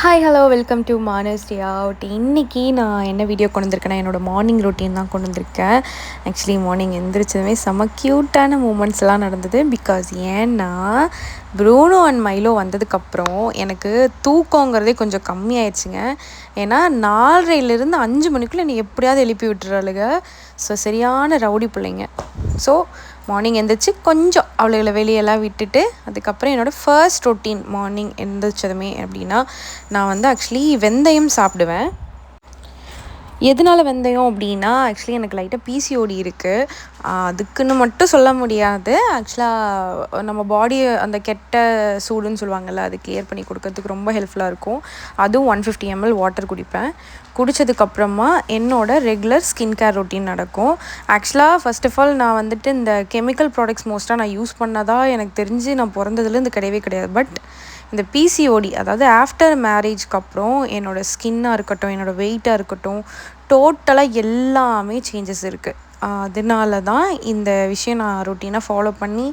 Hi hello welcome to Manas day out. இன்றைக்கி நான் என்ன வீடியோ கொண்டு வந்திருக்கேன்னா என்னோடய மார்னிங் ரொட்டீன் தான் கொண்டு வந்திருக்கேன். ஆக்சுவலி மார்னிங் எந்திரிச்சதுமே செம்ம க்யூட்டான மூமெண்ட்ஸ்லாம் நடந்தது. பிகாஸ் ஏன்னா ப்ரூனோ அண்ட் மைலோ வந்ததுக்கப்புறம் எனக்கு தூக்கங்கிறதே கொஞ்சம் கம்மியாயிடுச்சுங்க. ஏன்னா 4:30லேருந்து 5 மணிக்குள்ளே என்னை எப்படியாவது எழுப்பி விட்டுறாளுங்க. ஸோ சரியான ரவுடி பிள்ளைங்க. ஸோ மார்னிங் எழுந்திரிச்சு கொஞ்சம் அவளுகளை வெளியெல்லாம் விட்டுட்டு அதுக்கப்புறம் என்னோடய ஃபர்ஸ்ட் ரொட்டீன் மார்னிங் எழுந்திரிச்சதுமே அப்படின்னா நான் வந்து ஆக்சுவலி வெந்தயம் சாப்பிடுவேன். எதனால வெந்தயம் அப்படின்னா ஆக்சுவலி எனக்கு லைட்டாக பிசிஓடி இருக்குது. அதுக்குன்னு மட்டும் சொல்ல முடியாது. ஆக்சுவலாக நம்ம பாடி அந்த கெட்ட சூடுன்னு சொல்லுவாங்கள்ல, அது கிளியர் பண்ணி கொடுக்கறதுக்கு ரொம்ப ஹெல்ப்ஃபுல்லாக இருக்கும். அதுவும் 150 ml வாட்டர் குடிப்பேன். குடித்ததுக்கப்புறமா என்னோடய ரெகுலர் ஸ்கின் கேர் ரொட்டீன் நடக்கும். ஆக்சுவலாக ஃபர்ஸ்ட் ஆஃப் ஆல் நான் வந்துட்டு இந்த கெமிக்கல் ப்ராடக்ட்ஸ் மோஸ்ட்டாக நான் யூஸ் பண்ணதாக எனக்கு தெரிஞ்சு நான் பிறந்ததுலேருந்து கிடையவே கிடையாது. பட் இந்த பிசிஓடி அதாவது ஆஃப்டர் மேரேஜ்க்கு அப்புறம் என்னோடய ஸ்கின்னாக இருக்கட்டும், என்னோடய வெயிட்டாக இருக்கட்டும், டோட்டலாக எல்லாமே சேஞ்சஸ் இருக்குது. அதனால தான் இந்த விஷயம் நான் ரொட்டீனாக ஃபாலோ பண்ணி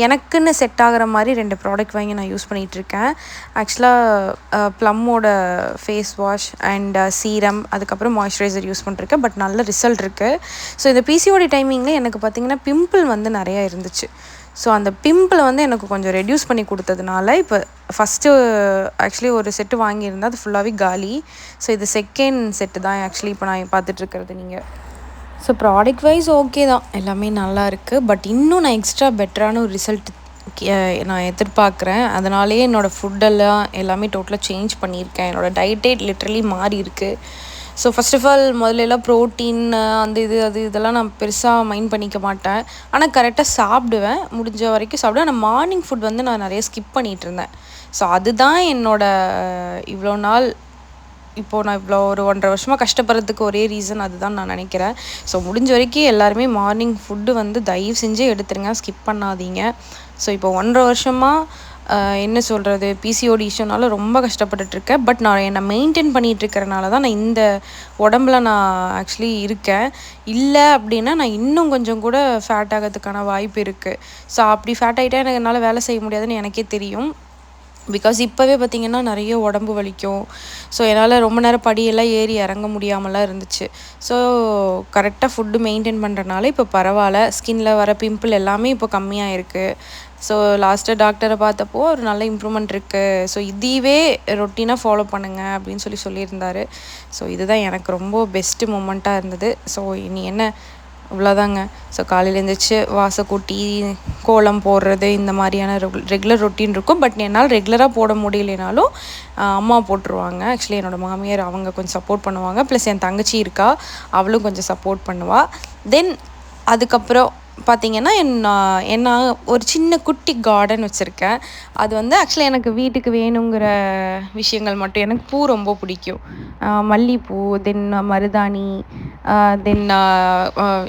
எனக்குன்னு செட் ஆகிற மாதிரி 2 ப்ராடக்ட் வாங்கி நான் யூஸ் பண்ணிகிட்ருக்கேன். ஆக்சுவலாக ப்ளம்மோட ஃபேஸ் வாஷ் அண்ட் சீரம், அதுக்கப்புறம் மாய்ஸ்சரைசர் யூஸ் பண்ணிருக்கேன். பட் நல்ல ரிசல்ட் இருக்குது. ஸோ இந்த பிசிஓடி டைமிங்கில் எனக்கு பார்த்திங்கன்னா பிம்பிள் வந்து நிறையா இருந்துச்சு. ஸோ அந்த பிம்பிளை வந்து எனக்கு கொஞ்சம் ரெடியூஸ் பண்ணி கொடுத்ததுனால இப்போ ஃபஸ்ட்டு ஆக்சுவலி ஒரு செட்டு வாங்கியிருந்தேன். அது ஃபுல்லாகவே காலி. ஸோ இது செகண்ட் செட்டு தான் ஆக்சுவலி இப்போ நான் பார்த்துட்ருக்கிறது நீங்கள். ஸோ ப்ராடக்ட் வைஸ் ஓகே தான், எல்லாமே நல்லா இருக்குது. பட் இன்னும் நான் எக்ஸ்ட்ரா பெட்டரான ஒரு ரிசல்ட் நான் எதிர்பார்க்குறேன். அதனாலேயே என்னோடய ஃபுட்டெல்லாம் எல்லாமே டோட்டலாக சேஞ்ச் பண்ணியிருக்கேன். என்னோடய டயட்டே லிட்ரலி மாறி இருக்குது. ஸோ ஃபஸ்ட் ஆஃப் ஆல் முதல்லலாம் ப்ரோட்டீன் அந்த இதெல்லாம் நான் பெருசாக மைண்ட் பண்ணிக்க மாட்டேன். ஆனால் கரெக்டாக சாப்பிடுவேன், முடிஞ்ச வரைக்கும் சாப்பிடுவேன். ஆனால் மார்னிங் ஃபுட் வந்து நான் நிறைய ஸ்கிப் பண்ணிகிட்டு இருந்தேன். ஸோ அதுதான் இவ்வளோ நாள் இப்போது நான் இவ்வளோ ஒரு 1.5 வருஷமாக கஷ்டப்படுறதுக்கு ஒரே ரீசன் அதுதான் நான் நினைக்கிறேன். ஸோ முடிஞ்ச வரைக்கும் எல்லாருமே மார்னிங் ஃபுட்டு வந்து தயவு செஞ்சு எடுத்துருங்க, ஸ்கிப் பண்ணாதீங்க. ஸோ இப்போ 1.5 வருஷமாக என்ன சொல்கிறது, பிசிஓடி இஷ்யூனால ரொம்ப கஷ்டப்பட்டுட்ருக்கேன். பட் நான் என்னை மெயின்டைன் பண்ணிகிட்ருக்கிறனால தான் நான் இந்த உடம்புல நான் ஆக்சுவலி இருக்கேன். இல்லை அப்படின்னா நான் இன்னும் கொஞ்சம் கூட ஃபேட் ஆகிறதுக்கான வாய்ப்பு இருக்குது. ஸோ அப்படி ஃபேட் ஆகிட்டா எனக்கு என்னால் வேலை செய்ய முடியாதுன்னு எனக்கே தெரியும். பிகாஸ் இப்போவே பார்த்திங்கன்னா நிறைய உடம்பு வலிக்கும். ஸோ என்னால் ரொம்ப நேரம் படியெல்லாம் ஏறி இறங்க முடியாமலாம் இருந்துச்சு. ஸோ கரெக்டாக ஃபுட்டு மெயின்டைன் பண்ணுறனால இப்போ பரவாயில்ல. ஸ்கின்னில் வர பிம்பிள் எல்லாமே இப்போ கம்மியாக இருக்குது. ஸோ லாஸ்ட்டாக டாக்டரை பார்த்தப்போ ஒரு நல்ல இம்ப்ரூவ்மெண்ட் இருக்குது. ஸோ இதுவே ரொட்டீனாக ஃபாலோ பண்ணுங்கள் அப்படின்னு சொல்லியிருந்தார். ஸோ இதுதான் எனக்கு ரொம்ப பெஸ்ட்டு மூமெண்ட்டாக இருந்தது. ஸோ இனி என்ன இவ்வளோதாங்க. ஸோ காலையில் எழுந்திரிச்சு வாசல் கூட்டி கோலம் போடுறது இந்த மாதிரியான ரெகுலர் ரொட்டீன் இருக்கும். பட் என்னால் ரெகுலராக போட முடியலைனாலும் அம்மா போட்டுருவாங்க. ஆக்சுவலி என்னோடய மாமியார் அவங்க கொஞ்சம் சப்போர்ட் பண்ணுவாங்க. ப்ளஸ் என் தங்கச்சி இருக்கா, அவளும் கொஞ்சம் சப்போர்ட் பண்ணுவாள். தென் அதுக்கப்புறம் பார்த்திங்கன்னா என்ன ஒரு சின்ன குட்டி கார்டன் வச்சுருக்கேன். அது வந்து ஆக்சுவலி எனக்கு வீட்டுக்கு வேணுங்கிற விஷயங்கள் மட்டும். எனக்கு பூ ரொம்ப பிடிக்கும். மல்லிகைப்பூ, தென் மருதாணி, தென்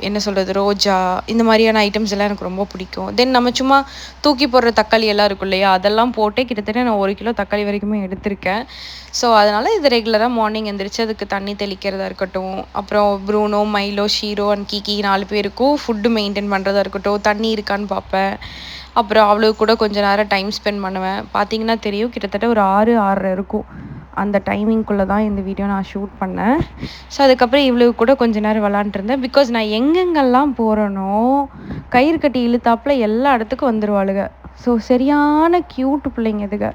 என்ன சொல்கிறது, ரோஜா, இந்த மாதிரியான ஐட்டம்ஸ் எல்லாம் எனக்கு ரொம்ப பிடிக்கும். தென் நம்ம சும்மா தூக்கி போடுற தக்காளி எல்லாம் இருக்கும் இல்லையா, அதெல்லாம் போட்டு கிட்டத்தட்ட நான் 1 கிலோ தக்காளி வரைக்குமே எடுத்திருக்கேன். ஸோ அதனால் இது ரெகுலராக மார்னிங் எழுந்திரிச்சு அதுக்கு தண்ணி தெளிக்கிறதா இருக்கட்டும், அப்புறம் ப்ரூனோ, மைலோ, ஷீரோ அண்ட் கீகி 4 பேருக்கும் ஃபுட்டு மெயின்டைன் பண்ணுறதா இருக்கட்டும், தண்ணி இருக்கான்னு பார்ப்பேன். அப்புறம் அவளுக்கு கூட கொஞ்சம் நேரம் டைம் ஸ்பெண்ட் பண்ணுவேன். பார்த்திங்கன்னா தெரியும், கிட்டத்தட்ட ஒரு 6-6:30 இருக்கும். அந்த டைமிங்குள்ளே தான் இந்த வீடியோ நான் ஷூட் பண்ணேன். ஸோ அதுக்கப்புறம் இவ்வளவு கூட கொஞ்ச நேரம் விளாண்டுருந்தேன். பிகாஸ் நான் எங்கெங்கெல்லாம் போகிறேனோ கயிறு கட்டி இழுத்தாப்புல எல்லா இடத்துக்கும் வந்துடுவாளுங்க. ஸோ சரியான க்யூட் பிள்ளைங்க இதுங்க.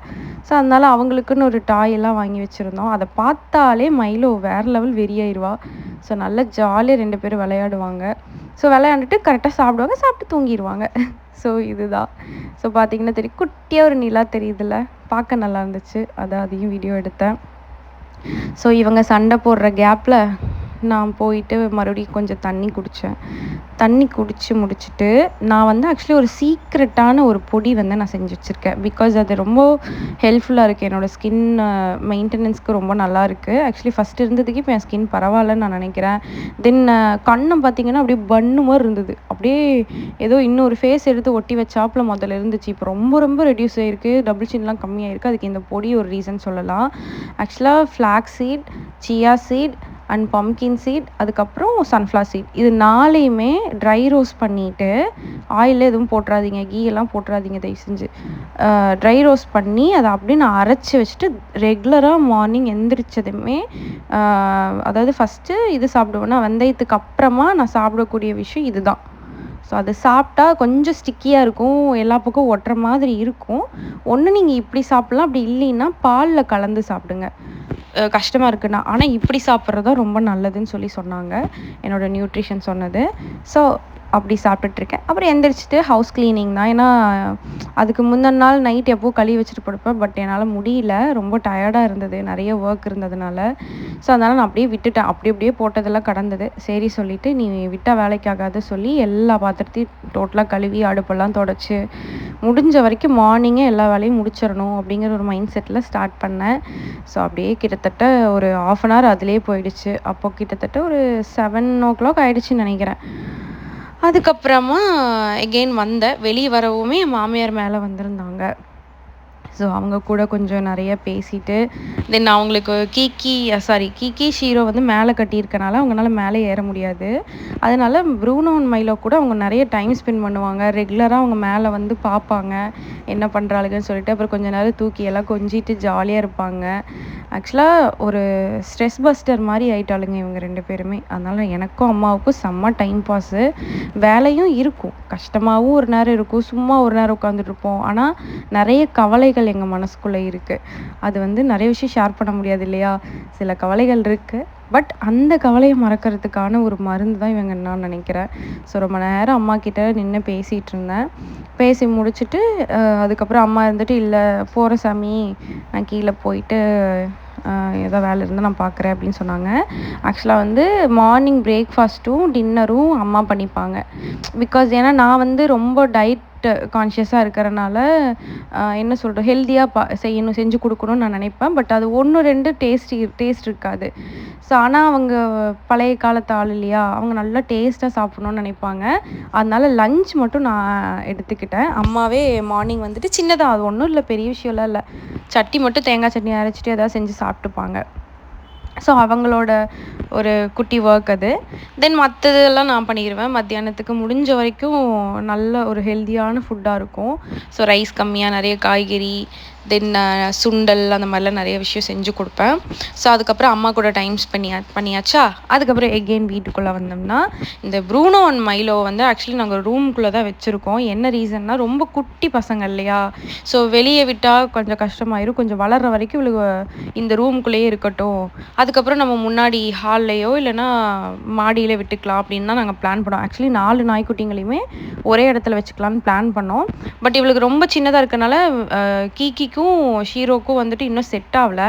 ஸோ அதனால் அவங்களுக்குன்னு ஒரு டாயெல்லாம் வாங்கி வச்சுருந்தோம். அதை பார்த்தாலே மைலோ வேறு லெவல் வெறியாயிடுவா. ஸோ நல்லா ஜாலியாக 2 பேரும் விளையாடுவாங்க. ஸோ விளையாண்டுட்டு கரெக்டாக சாப்பிடுவாங்க, சாப்பிட்டு தூங்கிடுவாங்க. ஸோ இதுதான். ஸோ பார்த்திங்கன்னா தெரியும், குட்டியாக ஒரு நிலா தெரியுதுல்ல, பார்க்க நல்லா இருந்துச்சு. அதையும் வீடியோ எடுத்தேன். ஸோ இவங்க சண்டை போடுற கேப்பில் நான் போயிட்டு மறுபடியும் கொஞ்சம் தண்ணி குடித்தேன். தண்ணி குடித்து முடிச்சுட்டு நான் வந்து ஆக்சுவலி ஒரு சீக்ரெட்டான ஒரு பொடி வந்து நான் செஞ்சு வச்சுருக்கேன். பிகாஸ் அது ரொம்ப ஹெல்ப்ஃபுல்லாக இருக்குது. என்னோடய ஸ்கின் மெயின்டெனன்ஸ்க்கு ரொம்ப நல்லா இருக்குது. ஆக்சுவலி ஃபஸ்ட் இருந்ததுக்கு இப்போ என் ஸ்கின் பரவாயில்லன்னு நான் நினைக்கிறேன். தென் கண்ணம் பார்த்திங்கன்னா அப்படியே பன்னு மாதிரி இருந்தது. அப்படியே ஏதோ இன்னொரு ஃபேஸ் எடுத்து ஒட்டி வச்சாப்புல முதல்ல இருந்துச்சு. இப்போ ரொம்ப ரொம்ப ரெடியூஸ் ஆகிருக்கு. டபுள் சின்லாம் கம்மியாயிருக்கு. அதுக்கு இந்த பொடி ஒரு ரீசன் சொல்லலாம். ஆக்சுவலாக flax seed, chia seed, and pumpkin seed, அதுக்கப்புறம் சன்ஃப்ளவர் சீட். இது 4யுமே ட்ரை ரோஸ்ட் பண்ணிவிட்டு, ஆயிலில் எதுவும் போட்டுறாதீங்க, கீ எல்லாம் போட்டுறாதீங்க தயவு செஞ்சு. ட்ரை ரோஸ்ட் பண்ணி அதை அப்படியே நான் அரைச்சி வச்சுட்டு ரெகுலராக மார்னிங் எந்திரிச்சதுமே அதாவது ஃபஸ்ட்டு இது சாப்பிடுவேன்னா வெந்தயத்துக்கு அப்புறமா நான் சாப்பிடக்கூடிய விஷயம் இதுதான். ஸோ அது சாப்பிட்டா கொஞ்சம் ஸ்டிக்கியாக இருக்கும், எல்லா பக்கம் ஒட்டுற மாதிரி இருக்கும். ஒன்று நீங்கள் இப்படி சாப்பிட்லாம், அப்படி இல்லைன்னா பாலில் கலந்து சாப்பிடுங்க கஷ்டமாக இருக்குன்னா. ஆனால் இப்படி சாப்பிட்றது தான் ரொம்ப நல்லதுன்னு சொல்லி சொன்னாங்க, என்னோடய நியூட்ரிஷன் சொன்னது. ஸோ அப்படி சாப்பிட்டுட்ருக்கேன். அப்புறம் எந்திரிச்சிட்டு ஹவுஸ் க்ளீனிங் தான். ஏன்னா அதுக்கு முந்தின நாள் நைட் எப்போ கழுவி வச்சுட்டு படுப்பேன். பட் என்னால் முடியல, ரொம்ப டயர்டாக இருந்தது, நிறைய ஒர்க் இருந்ததுனால. ஸோ அதனால் நான் அப்படியே விட்டுட்டேன். அப்படியே போட்டதெல்லாம் கடந்தது. சரி சொல்லிவிட்டு நீ விட்டால் வேலைக்காகாது சொல்லி எல்லா பாத்திரத்தையும் டோட்டலாக கழுவி அடுப்பெல்லாம் தொடச்சி முடிஞ்ச வரைக்கும் மார்னிங்கே எல்லா வேலையும் முடிச்சிடணும் அப்படிங்கிற ஒரு மைண்ட் செட்டில் ஸ்டார்ட் பண்ணேன். ஸோ அப்படியே கிட்டத்தட்ட ஒரு 1/2 hour அதிலே போயிடுச்சு. அப்போ கிட்டத்தட்ட ஒரு 7 ஆகிடுச்சின்னு நினைக்கிறேன். அதுக்கப்புறமா எகெயின் வந்தேன். வெளியே வரவுமே என் மாமியார் மேலே வந்திருந்தாங்க. ஸோ அவங்க கூட கொஞ்சம் நிறைய பேசிட்டு தென் அவங்களுக்கு கீகி ஷீரோ வந்து மேலே கட்டியிருக்கனால அவங்களால மேலே ஏற முடியாது. அதனால ப்ரூனோ அண்ட் மைலோ கூட அவங்க நிறைய டைம் ஸ்பெண்ட் பண்ணுவாங்க. ரெகுலராக அவங்க மேலே வந்து பார்ப்பாங்க என்ன பண்ணுறாளுங்கன்னு சொல்லிட்டு. அப்புறம் கொஞ்ச நேரம் தூக்கி எல்லாம் கொஞ்சிட்டு ஜாலியாக இருப்பாங்க. ஆக்சுவலாக ஒரு ஸ்ட்ரெஸ் பஸ்டர் மாதிரி ஆயிட்டாளுங்க இவங்க 2 பேருமே. அதனால் எனக்கும் அம்மாவுக்கும் செம்ம டைம் பாஸு. வேலையும் இருக்கும், கஷ்டமாகவும் ஒரு நேரம் இருக்கும், சும்மா ஒரு நேரம் உட்காந்துட்ருப்போம். ஆனால் நிறைய கவலைகள் எங்கள் மனசுக்குள்ளே இருக்குது. அது வந்து நிறைய விஷயம் ஷேர் பண்ண முடியாது இல்லையா, சில கவலைகள் இருக்குது. பட் அந்த கவலையை மறக்கிறதுக்கான ஒரு மருந்து தான் இவங்க நான் நினைக்கிறேன். ஸோ ரொம்ப நேரம் அம்மா கிட்ட நின்று பேசிகிட்டு இருந்தேன். பேசி முடிச்சுட்டு அதுக்கப்புறம் அம்மா இருந்துட்டு, இல்லை போகிற சாமி, நான் கீழே போயிட்டு ஏதோ வேலை இருந்தால் நான் பார்க்குறேன் அப்படின்னு சொன்னாங்க. ஆக்சுவலாக வந்து மார்னிங் பிரேக்ஃபாஸ்ட்டும் டின்னரும் அம்மா பண்ணிப்பாங்க. பிகாஸ் ஏன்னா நான் வந்து ரொம்ப டயட் கான்ஷியஸாக இருக்கிறனால என்ன சொல்கிறது, ஹெல்த்தியாக செஞ்சு கொடுக்கணும்னு நான் நினைப்பேன். பட் அது 1-2 டேஸ்ட் இருக்காது. ஸோ ஆனால் அவங்க பழைய காலத்து ஆள் இல்லையா, அவங்க நல்லா டேஸ்ட்டாக சாப்பிட்ணுன்னு நினைப்பாங்க. அதனால லஞ்ச் மட்டும் நான் எடுத்துக்கிட்டேன். அம்மாவே மார்னிங் வந்துட்டு சின்னதாக, அது ஒன்றும் இல்லை, பெரிய விஷயம்லாம் இல்லை, சட்னி மட்டும் தேங்காய் சட்னி அரைச்சிட்டு ஏதாவது செஞ்சு சாப்பிட்டுப்பாங்க. ஸோ அவங்களோட ஒரு குட்டி ஒர்க் அது. தென் மற்றதெல்லாம் நான் பண்ணிடுவேன். மத்தியானத்துக்கு முடிஞ்ச வரைக்கும் நல்ல ஒரு ஹெல்த்தியான ஃபுட்டாக இருக்கும். ஸோ ரைஸ் கம்மியாக, நிறைய காய்கறி, தென் சுண்டல், அந்த மாதிரிலாம் நிறைய விஷயம் செஞ்சு கொடுப்பேன். ஸோ அதுக்கப்புறம் அம்மா கூட டைம் பண்ணியாச்சா. அதுக்கப்புறம் எகெயின் வீட்டுக்குள்ளே வந்தோம்னா, இந்த ப்ரூனோ அண்ட் மைலோ வந்து ஆக்சுவலி நாங்கள் ரூம்குள்ளே தான் வச்சுருக்கோம். என்ன ரீசன்னா, ரொம்ப குட்டி பசங்க இல்லையா, ஸோ வெளியே விட்டால் கொஞ்சம் கஷ்டமாயிரும். கொஞ்சம் வளர்கிற வரைக்கும் இவளுக்கு இந்த ரூம்குள்ளேயே இருக்கட்டும், அதுக்கப்புறம் நம்ம முன்னாடி ஹால்லையோ இல்லைனா மாடியில் விட்டுக்கலாம் அப்படின்னு தான் நாங்கள் பிளான் பண்ணோம். ஆக்சுவலி 4 நாய்க்குட்டிங்களையுமே ஒரே இடத்துல வச்சுக்கலான்னு பிளான் பண்ணோம். பட் இவளுக்கு ரொம்ப சின்னதாக இருக்கனால கீகிக்கும் ஷீரோக்கும் வந்துட்டு இன்னும் செட் ஆகலை.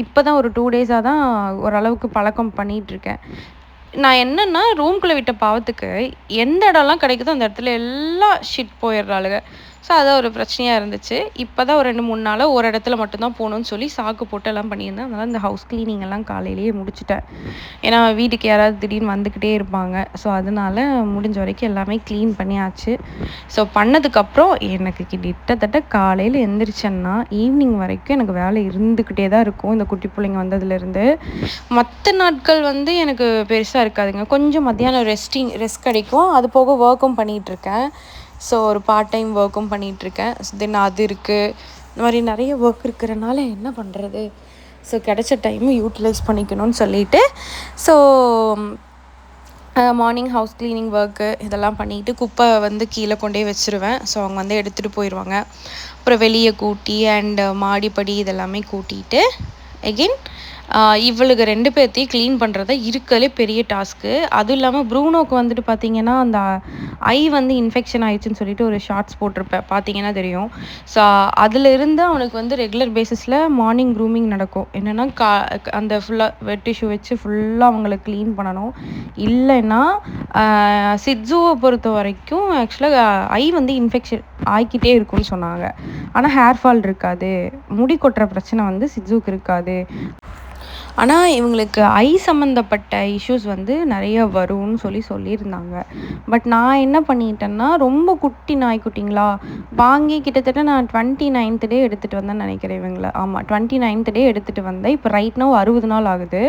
இப்போ தான் ஒரு 2 டேஸாக தான் ஓரளவுக்கு பழக்கம் பண்ணிகிட்ருக்கேன். நான் என்னென்னா, ரூம்குள்ளே விட்ட பாவத்துக்கு எந்த இடம்லாம் கிடைக்குதோ அந்த இடத்துல எல்லாம் ஷிட் போயிடுறாளுங்க. ஸோ அதான் ஒரு பிரச்சனையாக இருந்துச்சு. இப்போ தான் ஒரு 2-3 நாளாக ஒரு இடத்துல மட்டும்தான் போகணுன்னு சொல்லி சாக்கு போட்டு எல்லாம் பண்ணியிருந்தேன். அதனால் இந்த ஹவுஸ் க்ளீனிங் எல்லாம் காலையிலேயே முடிச்சுட்டேன். ஏன்னா வீட்டுக்கு யாராவது திடீர்னு வந்துக்கிட்டே இருப்பாங்க. ஸோ அதனால முடிஞ்ச வரைக்கும் எல்லாமே க்ளீன் பண்ணியாச்சு. ஸோ பண்ணதுக்கப்புறம் எனக்கு கிட்டத்தட்ட காலையில் எந்திரிச்சேன்னா ஈவினிங் வரைக்கும் எனக்கு வேலை இருந்துக்கிட்டே தான் இருக்கும். இந்த குட்டி பிள்ளைங்க வந்ததுலேருந்து மற்ற நாட்கள் வந்து எனக்கு பெருசாக இருக்காதுங்க. கொஞ்சம் மத்தியானம் ரெஸ்ட் கிடைக்கும். அது போக ஒர்க்கும் பண்ணிகிட்ருக்கேன். ஸோ ஒரு பார்ட் டைம் ஒர்க்கும் பண்ணிகிட்ருக்கேன். தென் அது இருக்குது. இந்த மாதிரி நிறைய ஒர்க் இருக்கிறனால என்ன பண்ணுறது, ஸோ கிடைச்ச டைமை யூட்டிலைஸ் பண்ணிக்கணும்னு சொல்லிட்டு, so morning house cleaning work இதெல்லாம் பண்ணிவிட்டு குப்பை வந்து கீழே கொண்டே வச்சுருவேன். ஸோ அவங்க வந்து எடுத்துகிட்டு போயிடுவாங்க. அப்புறம் வெளியே கூட்டி அண்ட் மாடிப்படி இதெல்லாமே கூட்டிகிட்டு எகெயின் இவளுக்கு 2 பேர்த்தையும் க்ளீன் பண்ணுறது இருக்கிறதுலே பெரிய டாஸ்க்கு. அதுவும் இல்லாமல் ப்ரூனோக்கு வந்துட்டு பார்த்திங்கன்னா, அந்த ஐ வந்து இன்ஃபெக்ஷன் ஆயிடுச்சுன்னு சொல்லிட்டு ஒரு ஷார்ட்ஸ் போட்டிருப்பேன், பார்த்தீங்கன்னா தெரியும். ஸோ அதிலிருந்து அவனுக்கு வந்து ரெகுலர் பேசிஸில் மார்னிங் க்ரூமிங் நடக்கும். என்னென்னா அந்த ஃபுல்லாக வெட் டிஷ்யூ வச்சு ஃபுல்லாக அவங்கள க்ளீன் பண்ணணும். இல்லைன்னா சிட்ஸுவை பொறுத்த வரைக்கும் ஆக்சுவலாக ஐ வந்து இன்ஃபெக்ஷன் ஆகிக்கிட்டே இருக்கும்னு சொன்னாங்க. ஆனால் ஹேர் ஃபால் இருக்காது, முடி கொட்டுற பிரச்சனை வந்து சிட்ஸுவுக்கு இருக்காது. ஆனால் இவங்களுக்கு ஐ சம்மந்தப்பட்ட இஷ்யூஸ் வந்து நிறைய வரும்னு சொல்லியிருந்தாங்க. பட் நான் என்ன பண்ணிட்டேன்னா, ரொம்ப குட்டி நாய்க்குட்டிங்களா வாங்கி கிட்டத்தட்ட நான் 29th டே எடுத்துகிட்டு வந்தேன்னு நினைக்கிறேன் இவங்கள. ஆமாம், 29th டே எடுத்துகிட்டு வந்தேன். இப்போ ரைட் நவ் 60 நாள் ஆகுது.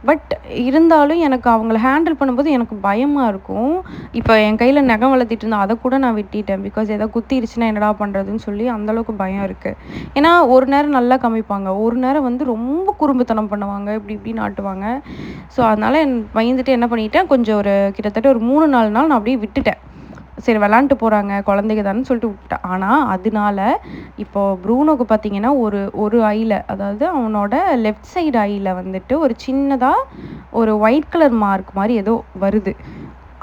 பட் இருந்தாலும் எனக்கு அவங்கள ஹேண்டில் பண்ணும்போது எனக்கு பயமாக இருக்கும். இப்போ என் கையில் நகம் வளர்த்திட்டு இருந்தேன், அதை கூட நான் வெட்டிட்டேன். பிகாஸ் ஏதோ குத்திருச்சுன்னா என்னடா பண்ணுறதுன்னு சொல்லி அந்தளவுக்கு பயம் இருக்குது. ஏன்னா ஒரு நேரம் நல்லா காமிப்பாங்க, ஒரு நேரம் வந்து ரொம்ப குறும்புத்தனம் பண்ணுவாங்க, இப்படி இப்படின்னு ஆட்டுவாங்க. ஸோ அதனால் பயந்துட்டு என்ன பண்ணிட்டேன், கொஞ்சம் ஒரு கிட்டத்தட்ட ஒரு 3-4 நாள் நான் அப்படியே விட்டுட்டேன். சரி விளாண்டுட்டு போகிறாங்க குழந்தைங்க தானே சொல்லிட்டு விட்டேன். ஆனால் அதனால இப்போது ப்ரூனோக்கு பார்த்தீங்கன்னா ஒரு ஐயில், அதாவது அவனோட லெஃப்ட் சைடு ஐயில் வந்துட்டு ஒரு சின்னதாக ஒரு ஒயிட் கலர் மார்க் மாதிரி ஏதோ வருது.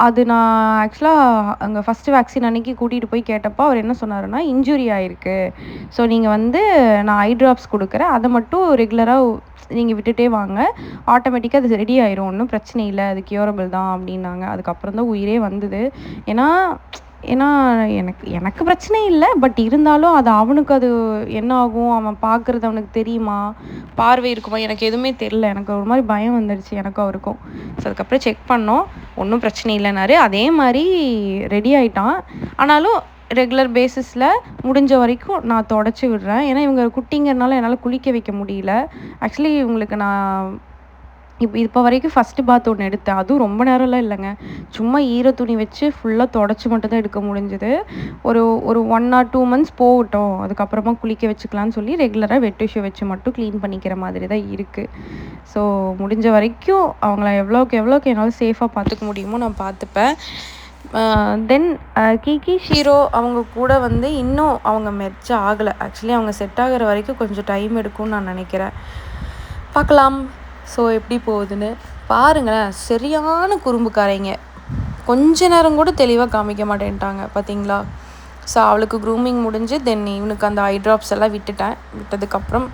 அது நான் ஆக்சுவலாக அங்கே ஃபஸ்ட்டு வேக்சின் அன்றைக்கி கூட்டிகிட்டு போய் கேட்டப்போ அவர் என்ன சொன்னாருன்னா, இன்ஜுரி ஆகிருக்கு, ஸோ நீங்கள் வந்து நான் ஐ ட்ராப்ஸ் கொடுக்குறேன், அதை மட்டும் ரெகுலராக நீங்கள் விட்டுட்டே வாங்க, ஆட்டோமேட்டிக்காக அது ரெடி ஆயிரும், ஒன்றும் பிரச்சனை இல்லை, அது க்யூரபிள் தான் அப்படின்னாங்க. அதுக்கப்புறம் தான் உயிரே வந்தது. ஏன்னா எனக்கு பிரச்சனை இல்லை, பட் இருந்தாலும் அது அவனுக்கு அது என்ன ஆகும், அவன் பார்க்குறது அவனுக்கு தெரியுமா, பார்வை இருக்குமா, எனக்கு எதுவுமே தெரில. எனக்கு ஒரு மாதிரி பயம் வந்துடுச்சு எனக்கும் அவருக்கும். ஸோ அதுக்கப்புறம் செக் பண்ணோம், ஒன்றும் பிரச்சனை இல்லைனாரு. அதே மாதிரி ரெடி ஆகிட்டான். ஆனாலும் ரெகுலர் பேசிஸில் முடிஞ்ச வரைக்கும் நான் தொடச்சி விடுறேன். ஏன்னா இவங்க குட்டிங்கிறனால என்னால் குளிக்க வைக்க முடியல. ஆக்சுவலி இவங்களுக்கு நான் இப்போ வரைக்கும் ஃபஸ்ட்டு பாத் ஒன்று எடுத்தேன். அதுவும் ரொம்ப நேரம்லாம் இல்லைங்க, சும்மா ஈர துணி வச்சு ஃபுல்லாக தொடச்சி மட்டும் தான் எடுக்க முடிஞ்சுது. ஒரு 1 or 2 months போகட்டும், அதுக்கப்புறமா குளிக்க வச்சுக்கலான்னு சொல்லி ரெகுலராக வெட் டிஷ்யூ வச்சு மட்டும் க்ளீன் பண்ணிக்கிற மாதிரி தான் இருக்குது. ஸோ முடிஞ்ச வரைக்கும் அவங்கள எவ்வளோக்கு என்னால் சேஃபாக பார்த்துக்க முடியுமோ நான் பார்த்துப்பேன். தென் கிகி, ஷீரோ அவங்க கூட வந்து இன்னும் அவங்க மெர்ஜ் ஆகலை. ஆக்சுவலி அவங்க செட் ஆகிற வரைக்கும் கொஞ்சம் டைம் எடுக்கும்னு நான் நினைக்கிறேன். பார்க்கலாம் ஸோ எப்படி போகுதுன்னு. பாருங்களேன், சரியான குறும்புக்காரைங்க. கொஞ்ச நேரம் கூட தெளிவாக காமிக்க மாட்டேன்ட்டாங்க பார்த்தீங்களா. ஸோ அவளுக்கு க்ரூமிங் முடிஞ்சு தென் இவனுக்கு அந்த ஐ ட்ராப்ஸ் எல்லாம் விட்டதுக்கப்புறம்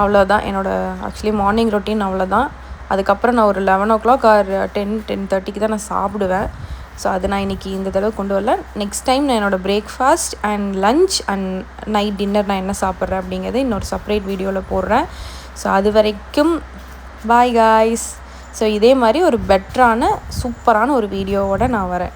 அவ்வளோதான் என்னோடய ஆக்சுவலி மார்னிங் ரொட்டீன் அவ்வளோதான். அதுக்கப்புறம் நான் ஒரு 11 o'clock or 10-10:30 தான் நான் சாப்பிடுவேன். ஸோ அது நான் இன்றைக்கி இந்த தடவை கொண்டு வரல. நெக்ஸ்ட் டைம் நான் என்னோடய breakfast and lunch and night dinner நான் என்ன சாப்பிட்றேன் அப்படிங்கிறத இன்னொரு செப்பரேட் வீடியோவில் போடுறேன். ஸோ அது வரைக்கும் பாய் காய்ஸ். ஸோ இதே மாதிரி ஒரு பெட்டரான சூப்பரான ஒரு வீடியோவோடு நான் வரேன்.